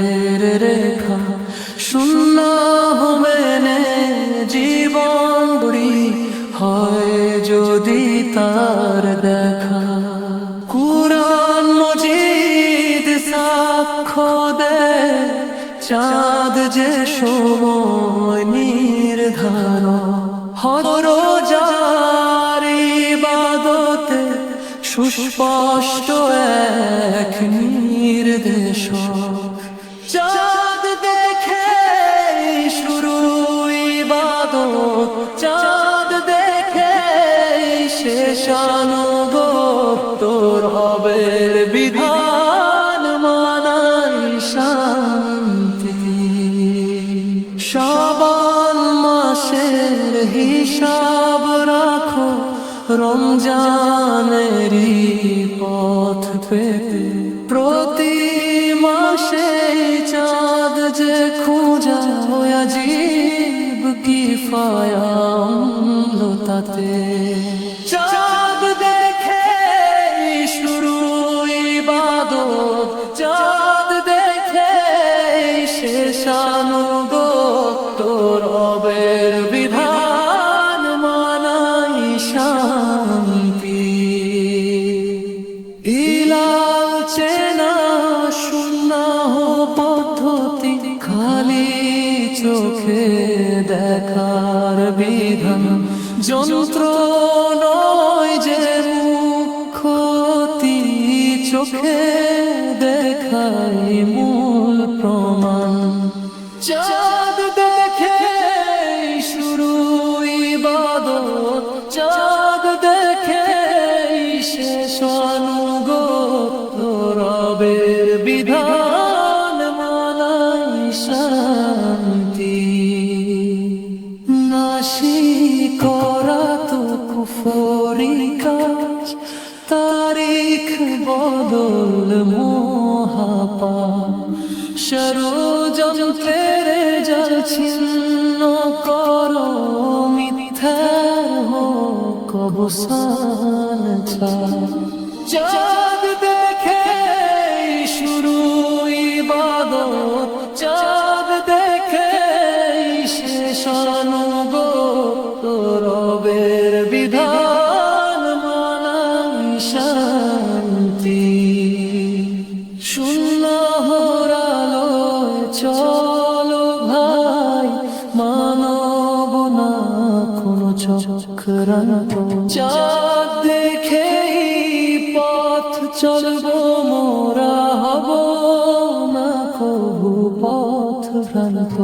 পায়ের রেখা শূন্য মেনে জীবন গড়ি হয় যদি তার দেখা। কুরআন মজিদ সাক্ষ্য দেয় চাঁদ যে সময় নির্ধারণ রোজার ইবাদতে সুস্পষ্ট এক নির্দেশ। চাঁদ দেখে শুরু ইবাদত, চাঁদ দেখে শেষানুগত রবের বিধান মানাই শান্তি। শাবান মাসের হিসাব রাখো রমজানেরই পথ পেতে। প্রতি মাসে চাঁদ যে খোঁজা আজীব কিফায়া তাতে। চাঁদ দেখে শুরু ইবাদত, চাঁদ দেখে শেষানুগত রবের বিধান মানাই শান্তি। ইলাল চেনা সুন্নাহ পদ্ধতি খালি চোখে দেখার বিধান যন্ত্র নয় যে মুখ্যতি চোখে দেখাই মূল প্রমাণ। চাঁদ দেখে শুরু ইবাদত, চাঁদ দেখে শেষানুগত রবের বিধান মানাই শান্তি। নাশি করা তো কুফরি কাজ, তারিখ বদল মহাপাপ। ষড়যন্ত্রের জাল ছিন্ন করো, মিথ্যার হোক অবসান ছাড়। চাঁদ দেখে শুরু ইবাদত, চাঁদ দেখে শেষানুগত রবের বিধান মানাই শান্তি। সুন্নাহর আলোয় চলো ভাই, মানব না কোনো চক্রান্ত। চাঁদ দেখেই পথ চলবো মোরা, হব না কবু পথ ভ্রান্ত।